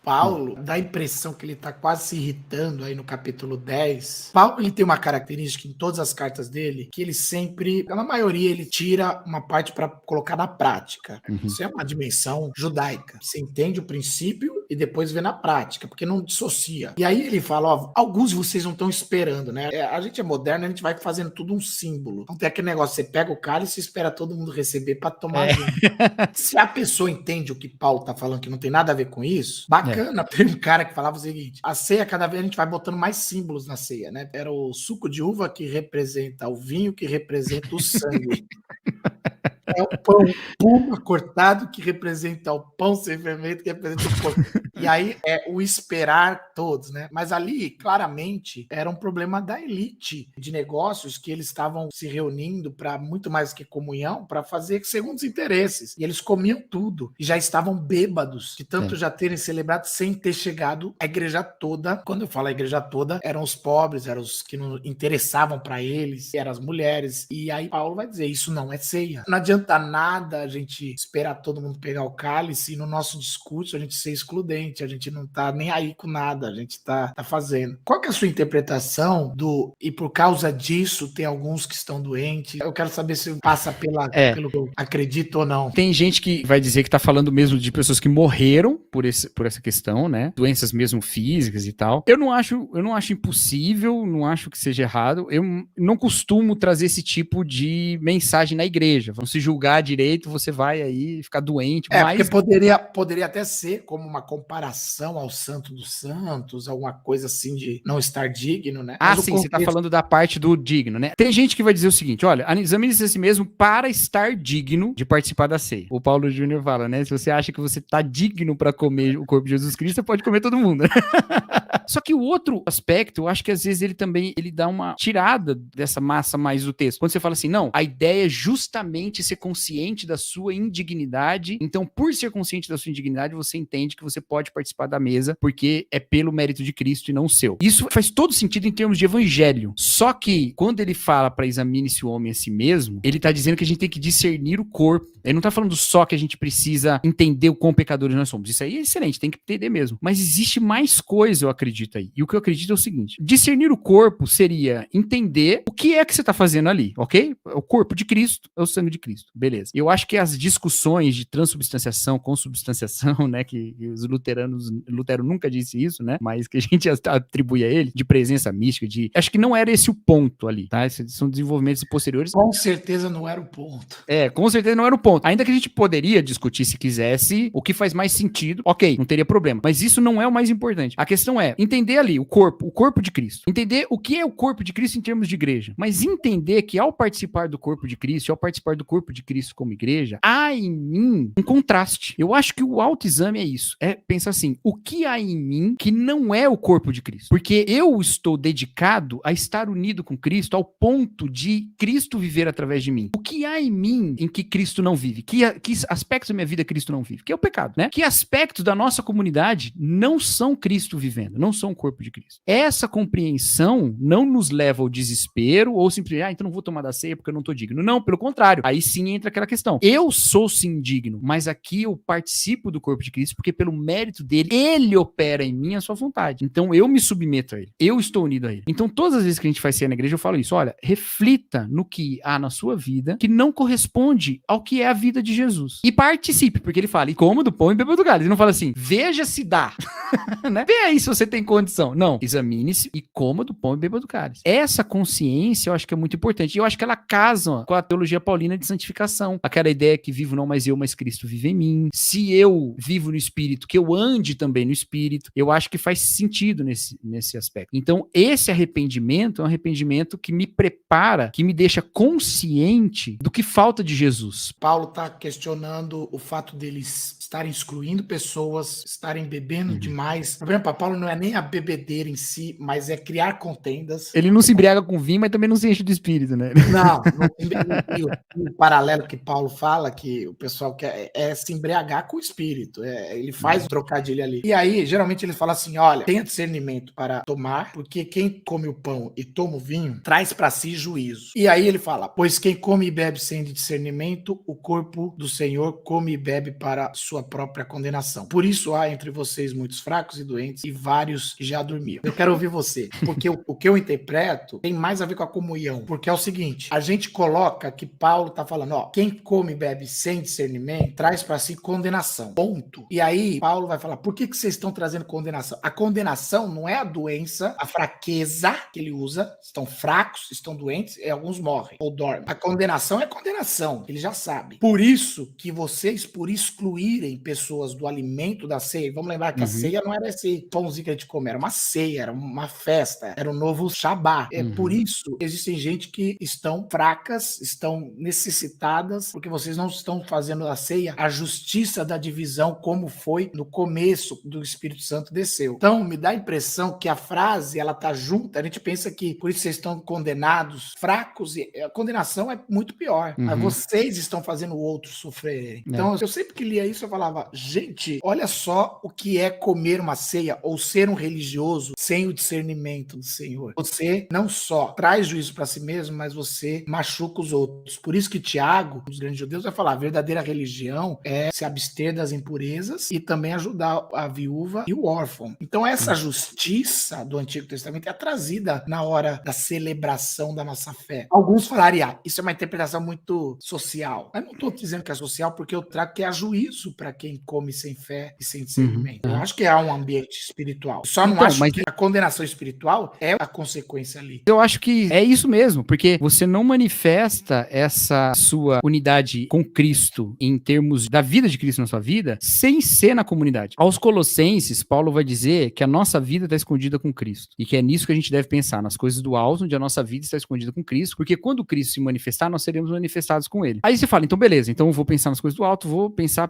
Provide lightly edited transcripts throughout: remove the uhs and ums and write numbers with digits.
Paulo, dá a impressão que ele tá quase se irritando aí no capítulo 10. Paulo, ele tem uma característica em todas as cartas dele, que ele sempre, na maioria, ele tira uma parte para colocar na prática. Isso é uma dimensão judaica. Você entende o princípio e depois vê na prática, porque não dissocia. E aí ele fala, ó, alguns de vocês não estão esperando, né? A gente é moderno, a gente vai fazendo tudo um símbolo. Então tem aquele negócio, você pega o cálice e espera todo mundo receber para tomar junto. Se a pessoa entende o que Paulo tá falando, que não tem nada a ver com isso, bacana. Tem um cara que falava o seguinte, a ceia, cada vez a gente vai botando mais símbolos na ceia, né? Era o suco de uva que representa o vinho, que representa o sangue. É o pão puma cortado que representa o pão sem fermento, que representa o corpo. E aí é o esperar todos, né? Mas ali, claramente, era um problema da elite de negócios que eles estavam se reunindo para muito mais que comunhão, para fazer segundo os interesses. E eles comiam tudo e já estavam bêbados, de tanto já terem celebrado sem ter chegado a igreja toda. Quando eu falo a igreja toda, eram os pobres, eram os que não interessavam para eles, eram as mulheres. E aí Paulo vai dizer, isso não é ceia. Não adianta nada a gente esperar todo mundo pegar o cálice e no nosso discurso a gente ser excludente, a gente não tá nem aí com nada, a gente tá fazendo. Qual que é a sua interpretação do e por causa disso tem alguns que estão doentes? Eu quero saber se passa pelo que eu acredito ou não. Tem gente que vai dizer que tá falando mesmo de pessoas que morreram por essa questão, né? Doenças mesmo físicas e tal. Eu não acho impossível, não acho que seja errado. Eu não costumo trazer esse tipo de mensagem na igreja. Vamos se julgar direito, você vai aí ficar doente. Porque poderia até ser como uma comparação ao Santo dos Santos, alguma coisa assim de não estar digno, né? Mas sim, você tá falando da parte do digno, né? Tem gente que vai dizer o seguinte, olha, examine-se a si mesmo para estar digno de participar da ceia. O Paulo Júnior fala, né? Se você acha que você tá digno para comer o corpo de Jesus Cristo, você pode comer todo mundo. Só que o outro aspecto, eu acho que às vezes ele dá uma tirada dessa massa mais do texto. Quando você fala assim, não, a ideia é justamente ser consciente da sua indignidade. Então, por ser consciente da sua indignidade, você entende que você pode participar da mesa, porque é pelo mérito de Cristo e não o seu. Isso faz todo sentido em termos de evangelho. Só que, quando ele fala para examine-se o homem a si mesmo, ele tá dizendo que a gente tem que discernir o corpo. Ele não tá falando só que a gente precisa entender o quão pecadores nós somos. Isso aí é excelente, tem que entender mesmo. Mas existe mais coisa, eu acredito aí. E o que eu acredito é o seguinte: discernir o corpo seria entender o que é que você tá fazendo ali, ok? O corpo de Cristo é o sangue de Cristo. Beleza. Eu acho que as discussões de transubstanciação, consubstanciação, né, que os Lutero nunca disse isso, né, mas que a gente atribui a ele, de presença mística, acho que não era esse o ponto ali, tá? Esses são desenvolvimentos posteriores. Com certeza não era o ponto. Com certeza não era o ponto. Ainda que a gente poderia discutir, se quisesse, o que faz mais sentido, ok, não teria problema. Mas isso não é o mais importante. A questão é entender ali o corpo de Cristo. Entender o que é o corpo de Cristo em termos de igreja. Mas entender que ao participar do corpo de Cristo, ao participar do corpo de Cristo como igreja, há em mim um contraste. Eu acho que o autoexame é isso. É pensar assim, o que há em mim que não é o corpo de Cristo? Porque eu estou dedicado a estar unido com Cristo ao ponto de Cristo viver através de mim. O que há em mim em que Cristo não vive? Que aspectos da minha vida Cristo não vive? Que é o pecado, né? Que aspectos da nossa comunidade não são Cristo vivendo, não são o corpo de Cristo? Essa compreensão não nos leva ao desespero ou simplesmente, então não vou tomar da ceia porque eu não estou digno. Não, pelo contrário. Aí sim entra aquela questão. Eu sou sim digno, mas aqui eu participo do corpo de Cristo porque pelo mérito dele, ele opera em mim a sua vontade. Então eu me submeto a ele. Eu estou unido a ele. Então todas as vezes que a gente faz ceia na igreja, eu falo isso. Olha, reflita no que há na sua vida que não corresponde ao que é a vida de Jesus. E participe, porque ele fala, e coma do pão e beba do cálice. Ele não fala assim, veja se dá. Né? Vê aí se você tem condição. Não, examine-se e coma do pão e beba do cálice. Essa consciência eu acho que é muito importante. E eu acho que ela casa com a teologia paulina de santificação. Aquela ideia que vivo não mais eu, mas Cristo vive em mim. Se eu vivo no Espírito, que eu ande também no Espírito. Eu acho que faz sentido nesse aspecto. Então, esse arrependimento é um arrependimento que me prepara, que me deixa consciente do que falta de Jesus. Paulo está questionando o fato deles estarem excluindo pessoas, estarem bebendo demais. O problema para Paulo não é nem a bebedeira em si, mas é criar contendas. Ele não se embriaga com vinho, mas também não se enche do espírito, né? Não o paralelo que Paulo fala, que o pessoal quer é se embriagar com o espírito. Ele faz um trocadilho ali. E aí, geralmente, ele fala assim, olha, tenha discernimento para tomar, porque quem come o pão e toma o vinho, traz para si juízo. E aí ele fala, pois quem come e bebe sem discernimento, o corpo do Senhor come e bebe para sua sua própria condenação. Por isso há entre vocês muitos fracos e doentes e vários que já dormiam. Eu quero ouvir você, porque o que eu interpreto tem mais a ver com a comunhão, porque é o seguinte, a gente coloca que Paulo tá falando, ó, quem come e bebe sem discernimento traz para si condenação, ponto. E aí Paulo vai falar, por que vocês estão trazendo condenação? A condenação não é a doença, a fraqueza que ele usa, estão fracos, estão doentes e alguns morrem ou dormem. A condenação é condenação, ele já sabe. Por isso que vocês, por excluírem pessoas do alimento da ceia, vamos lembrar que a ceia não era esse pãozinho que a gente come, era uma ceia, era uma festa, era um novo Shabá. Por isso, existem gente que estão fracas, estão necessitadas, porque vocês não estão fazendo da ceia a justiça da divisão como foi no começo do Espírito Santo desceu. Então, me dá a impressão que a frase, ela tá junta, a gente pensa que por isso vocês estão condenados, fracos, e a condenação é muito pior. Mas vocês estão fazendo o outro sofrer. Então, eu sempre que lia isso, eu falava, gente, olha só o que é comer uma ceia ou ser um religioso sem o discernimento do Senhor. Você não só traz juízo para si mesmo, mas você machuca os outros. Por isso que Tiago, os grandes judeus, vai falar, a verdadeira religião é se abster das impurezas e também ajudar a viúva e o órfão. Então, essa justiça do Antigo Testamento é trazida na hora da celebração da nossa fé. Alguns falariam, isso é uma interpretação muito social. Eu não estou dizendo que é social, porque eu trago que há juízo para quem come sem fé e sem discernimento. Eu acho que há um ambiente espiritual. Só não acho que a condenação espiritual é a consequência ali. Eu acho que é isso mesmo, porque você não manifesta essa sua unidade com Cristo em termos da vida de Cristo na sua vida sem ser na comunidade. Aos Colossenses, Paulo vai dizer que a nossa vida está escondida com Cristo e que é nisso que a gente deve pensar, nas coisas do alto, onde a nossa vida está escondida com Cristo, porque quando Cristo se manifestar, nós seremos manifestados com Ele. Aí você fala, então beleza, então eu vou pensar nas coisas do alto, vou pensar,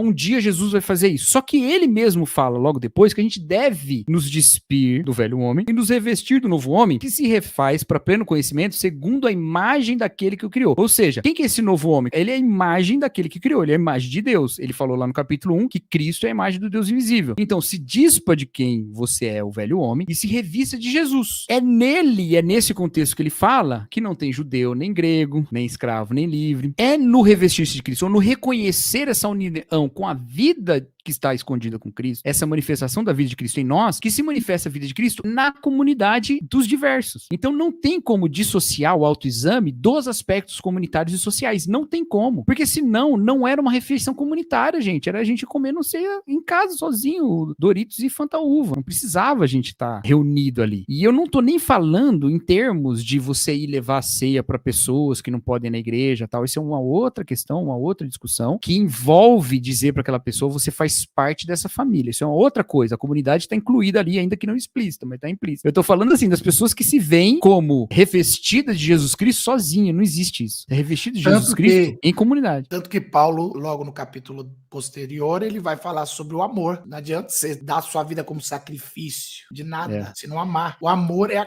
um dia Jesus vai fazer isso. Só que ele mesmo fala logo depois que a gente deve nos despir do velho homem e nos revestir do novo homem, que se refaz para pleno conhecimento segundo a imagem daquele que o criou. Ou seja, quem que é esse novo homem? Ele é a imagem daquele que criou, ele é a imagem de Deus. Ele falou lá no capítulo 1 que Cristo é a imagem do Deus invisível. Então, se dispa de quem você é, o velho homem, e se revista de Jesus. É nele, é nesse contexto que ele fala que não tem judeu, nem grego, nem escravo, nem livre. É no revestir-se de Cristo, ou no reconhecer essa união com a vida que está escondida com Cristo, essa manifestação da vida de Cristo em nós, que se manifesta a vida de Cristo na comunidade dos diversos. Então não tem como dissociar o autoexame dos aspectos comunitários e sociais. Não tem como. Porque senão não era uma refeição comunitária, gente. Era a gente comendo ceia em casa sozinho, Doritos e Fanta Uva. Não precisava a gente estar reunido ali. E eu não tô nem falando em termos de você ir levar a ceia para pessoas que não podem ir na igreja, tal. Isso é uma outra questão, uma outra discussão que envolve dizer para aquela pessoa, você faz parte dessa família. Isso é uma outra coisa. A comunidade está incluída ali, ainda que não explícita, mas está implícita. Eu tô falando assim, das pessoas que se veem como revestidas de Jesus Cristo sozinha. Não existe isso. É revestido de Jesus Cristo em comunidade. Tanto que Paulo, logo no capítulo posterior, ele vai falar sobre o amor. Não adianta você dar a sua vida como sacrifício de nada, se não amar. O amor é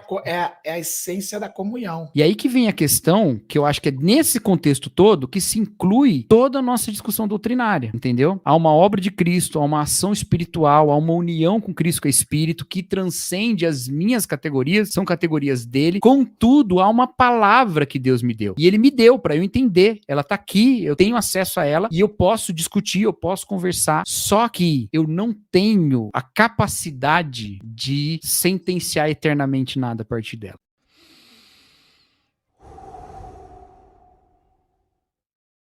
a essência da comunhão. E aí que vem a questão, que eu acho que é nesse contexto todo que se inclui toda a nossa discussão doutrinária, entendeu? Há uma obra de Cristo, há uma ação espiritual, há uma união com Cristo, que é Espírito, que transcende as minhas categorias, são categorias dele. Contudo, há uma palavra que Deus me deu. E ele me deu para eu entender. Ela tá aqui, eu tenho acesso a ela e eu posso discutir, eu posso conversar. Só que eu não tenho a capacidade de sentenciar eternamente nada a partir dela.